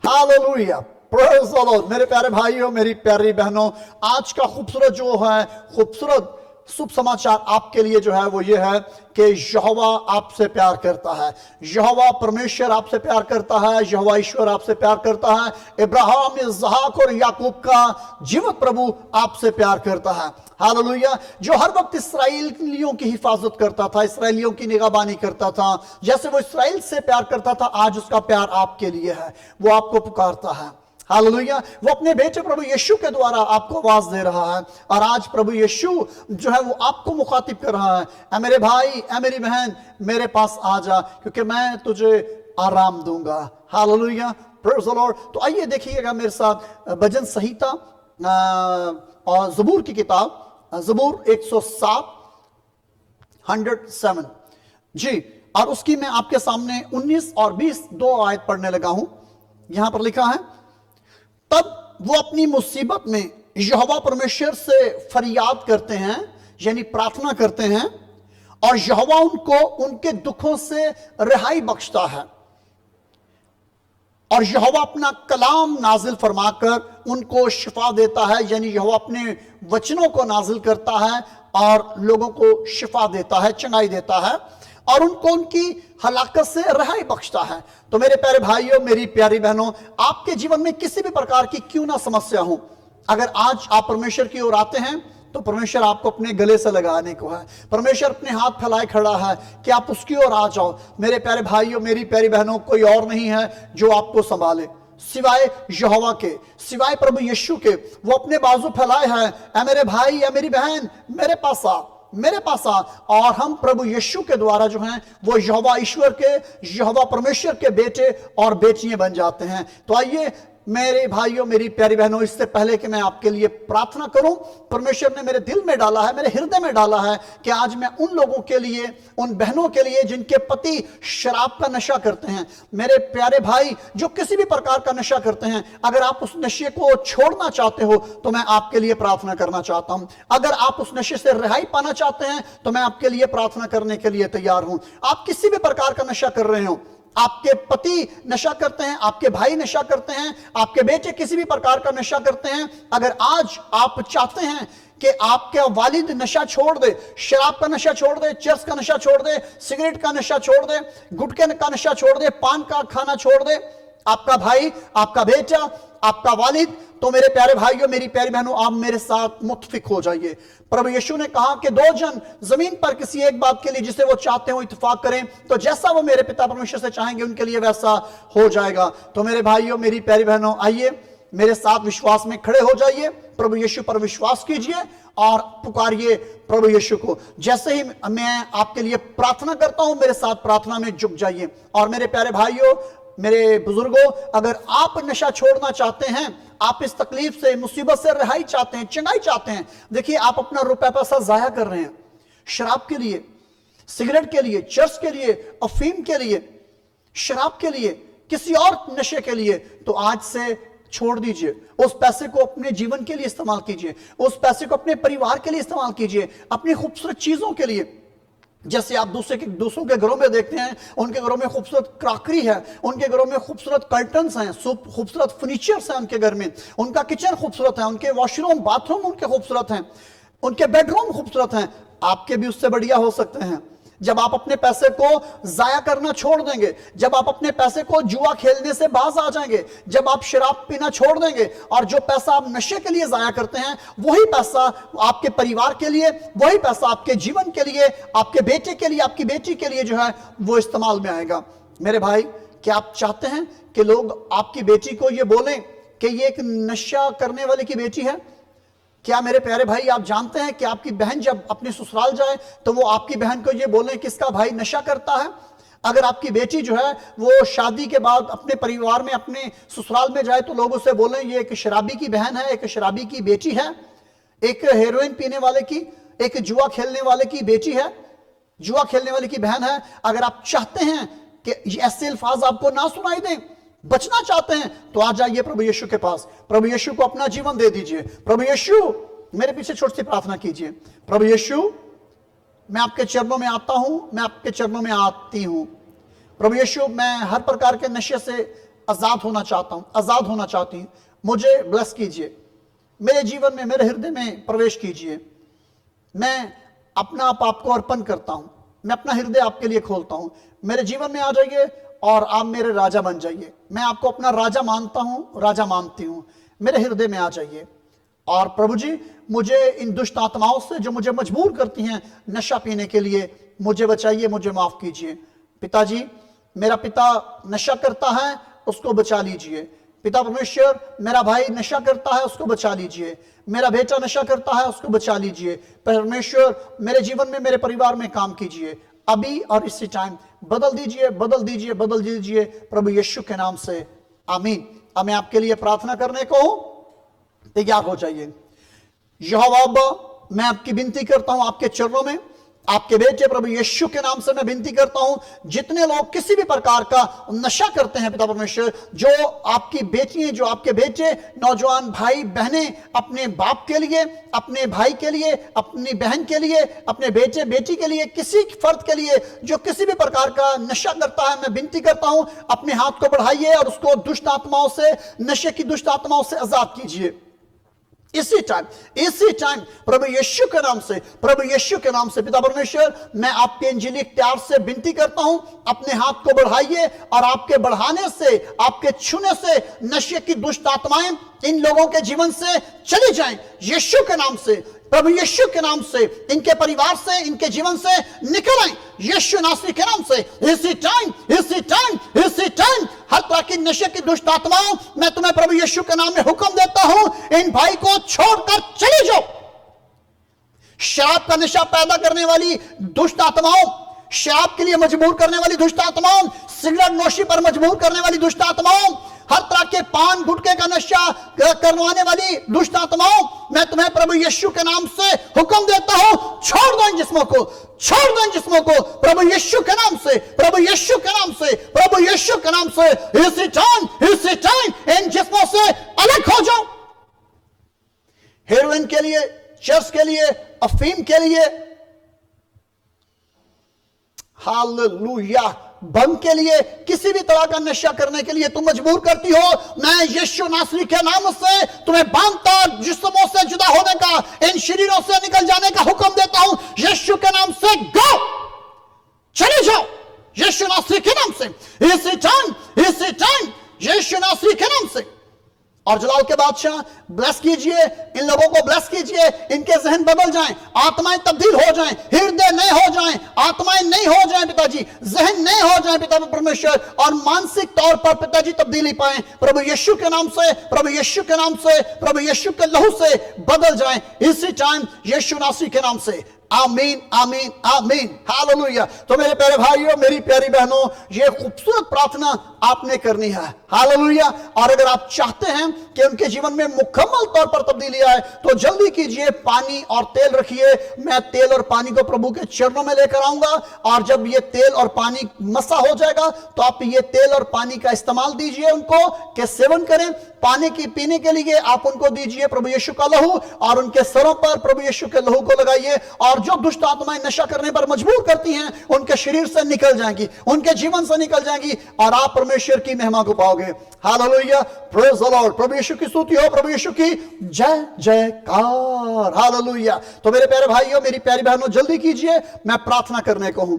Hallelujah, praise the Lord. मेरे प्यारे भाइयों, मेरी प्यारी बहनों, आज का खूबसूरत जो है, खूबसूरत शुभ समाचार आपके लिए जो है वो ये है कि यहोवा आपसे प्यार करता है। यहोवा परमेश्वर आपसे प्यार करता है। यहोवा ईश्वर आपसे प्यार करता है। इब्राहिम, इसहाक और याकूब का जीवित प्रभु आपसे प्यार करता है। हालेलुया। जो हर वक्त इसराइलियों की हिफाजत करता था, इसराइलियों की निगाहबानी करता था, जैसे वो इसराइल से प्यार करता था, आज उसका प्यार आपके लिए है। वो आपको पुकारता है। हालेलुया। वो अपने बेटे प्रभु यीशु के द्वारा आपको आवाज दे रहा है, और आज प्रभु यीशु जो है वो आपको मुखातिब कर रहा है, ऐ मेरे भाई, ऐ मेरी बहन, मेरे पास आ जा, क्योंकि मैं तुझे आराम दूंगा। Hallelujah, praise the Lord. तो आइए देखिएगा मेरे साथ भजन संहिता और ज़बूर की किताब, ज़बूर 107 107 जी, और उसकी मैं आपके सामने 19 और 20 दो आयत पढ़ने लगा हूं। यहां पर लिखा है, तब वो अपनी मुसीबत में यहोवा परमेश्वर से फरियाद करते हैं, यानी प्रार्थना करते हैं, और यहोवा उनको उनके दुखों से रिहाई बख्शता है। और यहोवा अपना कलाम नाजिल फरमाकर उनको शिफा देता है, यानी यहोवा अपने वचनों को नाजिल करता है और लोगों को शिफा देता है, चंगाई देता है, और उनको उनकी हलाकत से रिहाई बख्शता है। तो मेरे प्यारे भाइयों, मेरी प्यारी बहनों, आपके जीवन में किसी भी प्रकार की क्यों ना समस्या हो, अगर आज आप परमेश्वर की ओर आते हैं तो परमेश्वर आपको अपने गले से लगाने को है। परमेश्वर अपने हाथ फैलाए खड़ा है कि आप उसकी ओर आ जाओ। मेरे प्यारे भाइयों, मेरी प्यारी बहनों, कोई और नहीं है जो आपको संभाले सिवाय यहोवा के, सिवाय प्रभु यीशु के। वो अपने बाजू फैलाए हैं, ऐ मेरे भाई, ऐ मेरी बहन, मेरे पास आ, मेरे पास आ। और हम प्रभु यीशु के द्वारा जो हैं वो यहोवा ईश्वर के, यहोवा परमेश्वर के बेटे और बेटियां बन जाते हैं। तो आइए मेरे भाइयों, मेरी प्यारी बहनों, इससे पहले कि मैं आपके लिए प्रार्थना करूं, परमेश्वर ने मेरे दिल में डाला है, मेरे हृदय में डाला है कि आज मैं उन लोगों के लिए, उन बहनों के लिए जिनके पति शराब का नशा करते हैं, मेरे प्यारे भाई जो किसी भी प्रकार का नशा करते हैं, अगर आप उस नशे को छोड़ना चाहते हो तो मैं आपके लिए प्रार्थना करना चाहता हूं। अगर आप उस नशे से रिहाई पाना चाहते हैं तो मैं आपके लिए प्रार्थना करने के लिए तैयार हूं। आप किसी भी प्रकार का नशा कर रहे हो, आपके पति नशा करते हैं, आपके भाई नशा करते हैं, आपके बेटे किसी भी प्रकार का नशा करते हैं, अगर आज आप चाहते हैं कि आपके वालिद नशा छोड़ दे, शराब का नशा छोड़ दे, चरस का नशा छोड़ दे, सिगरेट का नशा छोड़ दे, गुटखे का नशा छोड़ दे, पान का खाना छोड़ दे, आपका भाई, आपका बेटा, आपका वालिद, तो मेरे प्यारे भाइयों, मेरी प्यारी बहनों, आप मेरे साथ मुत्तफिक हो जाइए। प्रभु यीशु ने कहा कि दो जन जमीन पर किसी एक बात के लिए जिसे वो चाहते हो इत्तेफाक करें, तो जैसा वो मेरे पिता परमेश्वर से चाहेंगे उनके लिए वैसा हो जाएगा। तो मेरे भाइयों, मेरी प्यारी बहनों, आइए मेरे साथ विश्वास में खड़े हो जाइए, प्रभु यीशु पर विश्वास कीजिए और पुकारिए प्रभु यीशु को। जैसे ही मैं आपके लिए प्रार्थना करता हूं, मेरे साथ प्रार्थना में झुक जाइए। और मेरे प्यारे भाइयों, मेरे बुजुर्गों, अगर आप नशा छोड़ना चाहते हैं, आप इस तकलीफ से, मुसीबत से रिहाई चाहते हैं, चंगाई चाहते हैं, देखिए आप अपना रुपया पैसा जाया कर रहे हैं शराब के लिए, सिगरेट के लिए, चर्च के लिए, अफीम के लिए, शराब के लिए, किसी और नशे के लिए, तो आज से छोड़ दीजिए। उस पैसे को अपने जीवन के लिए इस्तेमाल कीजिए, उस पैसे को अपने परिवार के लिए इस्तेमाल कीजिए, अपनी खूबसूरत चीजों के लिए। जैसे आप दूसरों के घरों में देखते हैं, उनके घरों में खूबसूरत क्रॉकरी है, उनके घरों में खूबसूरत कर्टन्स हैं, खूबसूरत फर्नीचर्स हैं उनके घर में, उनका किचन खूबसूरत है, उनके वॉशरूम बाथरूम उनके खूबसूरत हैं, उनके बेडरूम खूबसूरत हैं। आपके भी उससे बढ़िया हो सकते हैं। जब आप अपने पैसे को जाया करना छोड़ देंगे, जब आप अपने पैसे को जुआ खेलने से बाज आ जाएंगे, जब आप शराब पीना छोड़ देंगे, और जो पैसा आप नशे के लिए जाया करते हैं, वही पैसा आपके परिवार के लिए, वही पैसा आपके जीवन के लिए, आपके बेटे के लिए, आपकी बेटी के लिए जो है वो इस्तेमाल में आएगा। मेरे भाई, क्या आप चाहते हैं कि लोग आपकी बेटी को ये बोलें कि ये एक नशा करने वाले की बेटी है? क्या मेरे प्यारे भाई, आप जानते हैं कि आपकी बहन जब अपने ससुराल जाए तो वो आपकी बहन को ये बोले कि इसका भाई नशा करता है? अगर आपकी बेटी जो है वो शादी के बाद अपने परिवार में, अपने ससुराल में जाए तो लोग उसे बोले ये एक शराबी की बहन है, एक शराबी की बेटी है, एक हेरोइन पीने वाले की, एक जुआ खेलने वाले की बेटी है, जुआ खेलने वाले की बहन है। अगर आप चाहते हैं कि ऐसे अल्फाज आपको ना सुनाई दें, बचना चाहते हैं, तो आ जाइए प्रभु यीशु के पास, प्रभु यीशु को अपना जीवन दे दीजिए। प्रभु यीशु, मेरे पीछे छोटी सी प्रार्थना कीजिए। प्रभु यीशु, मैं आपके चरणों में आता हूं, मैं आपके चरणों में आती हूं। प्रभु यीशु, मैं हर प्रकार के नशे से आजाद होना चाहता हूं, आजाद होना चाहती हूं। मुझे ब्लेस कीजिए, मेरे जीवन में, मेरे हृदय में प्रवेश कीजिए। मैं अपना आप आपको अर्पण करता हूं, मैं अपना हृदय आपके लिए खोलता हूं। मेरे जीवन में आ जाइए और आप मेरे राजा बन जाइए। मैं आपको अपना राजा मानता हूं, राजा मानती हूं। मेरे हृदय में आ जाइए। और प्रभु जी, मुझे इन दुष्ट आत्माओं से जो मुझे मजबूर करती हैं नशा पीने के लिए, मुझे बचाइए, मुझे माफ कीजिए। पिताजी, मेरा पिता नशा करता है, उसको बचा लीजिए। पिता परमेश्वर, मेरा भाई नशा करता है, उसको बचा लीजिए। मेरा बेटा नशा करता है, उसको बचा लीजिए। परमेश्वर, मेरे जीवन में, मेरे परिवार में काम कीजिए अभी और इसी टाइम। बदल दीजिए, बदल दीजिए, बदल दीजिए प्रभु यीशु के नाम से, आमीन। अब मैं आपके लिए प्रार्थना करने को हूं, तैयार हो जाइए। यहोवा, मैं आपकी विनती करता हूं आपके चरणों में, आपके बेटे प्रभु यीशु के नाम से मैं विनती करता हूं, जितने लोग किसी भी प्रकार का नशा करते हैं पिता परमेश्वर, जो आपकी बेटियां, जो आपके बेटे, नौजवान भाई बहनें अपने बाप के लिए, अपने भाई के लिए, अपनी बहन के लिए, अपने बेटे बेटी के लिए, किसी फर्द के लिए जो किसी भी प्रकार का नशा करता है, मैं विनती करता हूं अपने हाथ को बढ़ाइए और उसको दुष्ट आत्माओं से, नशे की दुष्ट आत्माओं से आजाद कीजिए इसी टाइम प्रभु यीशु के नाम से, प्रभु यीशु के नाम से। पिता परमेश्वर, मैं आपके इंजीलिक प्यार से विनती करता हूं, अपने हाथ को बढ़ाइए और आपके बढ़ाने से, आपके छूने से नशे की दुष्ट आत्माएं इन लोगों के जीवन से चली जाएं यीशु के नाम से, प्रभु यीशु के नाम से। इनके परिवार से, इनके जीवन से निकल आए यीशु नासरी के नाम से। इसी टाइम हर तरह की नशे की दुष्ट आत्माओं, मैं तुम्हें प्रभु यीशु के नाम में हुक्म देता हूं, इन भाई को छोड़कर चले जाओ। शराब का नशा पैदा करने वाली दुष्ट आत्माओं, शराब के लिए मजबूर करने वाली दुष्ट आत्माओं, सिगरेट नोशी पर मजबूर करने वाली दुष्ट आत्माओं, हर तरह के पान गुटखे का नशा करवाने वाली दुष्ट आत्माओं, मैं तुम्हें प्रभु यीशु के नाम से हुक्म देता हूं, छोड़ दो इन जिस्मों को, छोड़ दो इन जिस्मों को प्रभु यीशु के नाम से, प्रभु यीशु के नाम से, प्रभु यीशु के नाम से। इसी टाइम इन जिस्मों से अलग हो जाओ। हेरोइन के लिए, चर्च के लिए, अफीम के लिए, हालेलुया, बम के लिए, किसी भी तरह का नशा करने के लिए तुम मजबूर करती हो, मैं यीशु नासरी के नाम से तुम्हें बांधता, जिस्मों से जुदा होने का, इन शरीरों से निकल जाने का हुक्म देता हूं यीशु के नाम से। गो, चले जाओ यीशु नासरी के नाम से। इसी टाइम यीशु नासरी के नाम से। और जलाल के बादशाह, ब्लेस कीजिए इन लोगों को, ब्लेस कीजिए, इनके जहन बदल जाएं, आत्माएं तब्दील हो जाएं, हृदय नए हो जाएं, आत्माएं नई हो जाएं पिताजी, जहन नए हो जाएं पिता परमेश्वर, और मानसिक तौर पर पिताजी तब्दीली पाएं प्रभु यीशु के नाम से, प्रभु यीशु के नाम से, प्रभु यीशु के लहू से बदल जाएं इसी टाइम यीशु नासरी के नाम से। आमीन, आमीन, आमीन, हालेलुया। तो मेरे प्यारे भाइयों, मेरी प्यारी बहनों, ये खूबसूरत प्रार्थना आपने करनी है, हालेलुया। और अगर आप चाहते हैं कि उनके जीवन में मुकम्मल तौर पर तब्दीली आए, तो जल्दी कीजिए, पानी और तेल रखिए। मैं तेल और पानी को प्रभु के चरणों में लेकर आऊंगा, और जब ये तेल और पानी मसा हो जाएगा, तो आप ये तेल और पानी का इस्तेमाल दीजिए, उनको के सेवन करें। पानी की पीने के लिए आप उनको दीजिए प्रभु यीशु का लहू, और उनके सरों पर प्रभु यीशु के लहू को लगाइए, और जो दुष्ट आत्माएं नशा करने पर मजबूर करती हैं, उनके शरीर से निकल जाएंगी, उनके जीवन से निकल जाएंगी, और आप परमेश्वर की महिमा को पाओगे। Hallelujah, praise the lord. प्रभु यीशु की स्तुति हो, प्रभु यीशु की जय जयकार, हालेलुया। तो मेरे प्यारे भाइयों, मेरी प्यारी बहनों, जल्दी कीजिए, मैं प्रार्थना करने को हूं।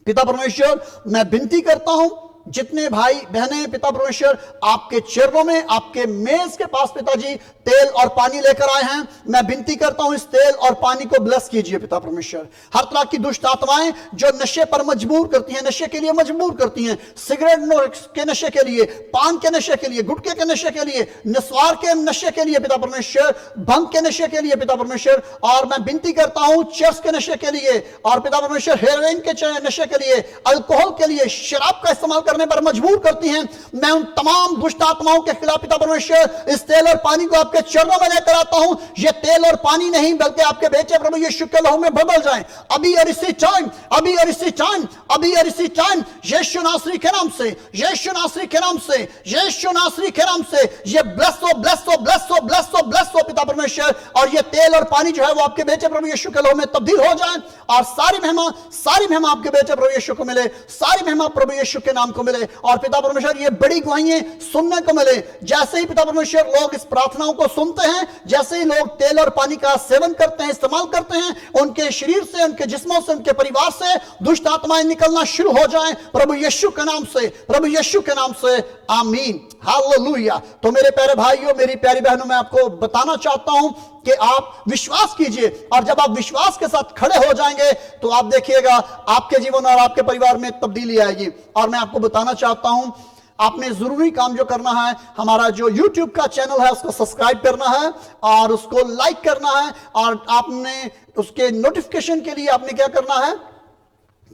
पिता परमेश्वर, मैं विनती करता हूं, जितने भाई बहनें पिता परमेश्वर आपके चरणों में, आपके मेज के पास पिताजी तेल और पानी लेकर आए हैं, मैं विनती करता हूं इस तेल और पानी को ब्लेस कीजिए पिता परमेश्वर। हर तरह की दुष्ट आत्माएं जो नशे पर मजबूर करती हैं, नशे के लिए मजबूर करती हैं, सिगरेट के नशे के लिए, पान के नशे के लिए, गुटखे के नशे के लिए, निस्वार के नशे के लिए पिता परमेश्वर, भंग के नशे के लिए पिता परमेश्वर, और मैं विनती करता हूं चर्च के नशे के लिए, और पिता परमेश्वर हेरोइन के नशे के लिए, अल्कोहल के लिए, शराब का इस्तेमाल करने पर मजबूर करती हैं। मैं उन तमाम दुष्ट आत्माओं के खिलाफ पिता परमेश्वर इस तेल और पानी को आपके चरणों में लेकर आता हूं। ये तेल और पानी नहीं, बल्कि आपके बेटे प्रभु यीशु के लहू में बदल जाएं अभी और इसी टाइम, अभी और इसी टाइम, अभी और इसी टाइम, यीशु नासरी के नाम से, यीशु नासरी के नाम से, यीशु नासरी के नाम से। ये ब्लेस हो, ब्लेस हो, ब्लेस हो, ब्लेस हो, ब्लेस हो पिता परमेश्वर, और ये तेल और पानी जो है वो आपके बेटे प्रभु यीशु के लहू में तब्दील हो जाए, और सारी महिमा आपके बेटे प्रभु यीशु को मिले, सारी महिमा प्रभु यीशु के नाम को को मिले और पिता परमेश्वर ये बड़ी गवाहियां सुनने को मिले। जैसे ही पिता परमेश्वर लोग इस प्रार्थनाओं को सुनते हैं, जैसे ही लोग तेल और पानी का सेवन करते हैं, इस्तेमाल करते हैं, उनके शरीर से, उनके जिस्मों से, उनके परिवार से दुष्ट आत्माएं निकलना शुरू हो जाएं प्रभु यीशु के नाम से, प्रभु यीशु के नाम से, आमीन, हालेलुया। तो मेरे प्यारे भाइयों, मेरी प्यारी बहनों, मैं आपको बताना चाहता हूं कि आप विश्वास कीजिए, और जब आप विश्वास के साथ खड़े हो जाएंगे तो आप देखिएगा आपके जीवन और आपके परिवार में तब्दीली आएगी। और मैं आपको बताना चाहता हूं, आपने जरूरी काम जो करना है, हमारा जो YouTube का चैनल है उसको सब्सक्राइब करना है और उसको लाइक करना है, और आपने उसके नोटिफिकेशन के लिए आपने क्या करना है,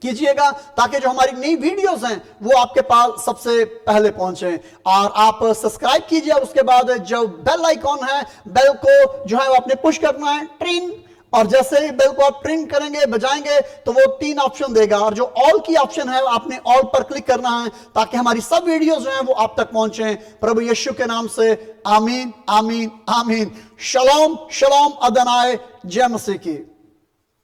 कीजिएगा, ताकि जो हमारी नई वीडियोस हैं वो आपके पास सबसे पहले पहुंचे। और आप सब्सक्राइब कीजिए, और उसके बाद जो बेल आइकॉन है, बेल को जो है वो आपने पुश करना है, ट्रिन, और जैसे ही बेल को आप ट्रिन करेंगे, बजाएंगे, तो वो 3 ऑप्शन देगा, और जो ऑल की ऑप्शन है आपने ऑल पर क्लिक करना है, ताकि हमारी सब वीडियोस जो हैं वो आप तक पहुंचे। प्रभु यीशु के नाम से आमीन, आमीन, आमीन। शलोम, शलोम, अदनाए, जय मसीह की।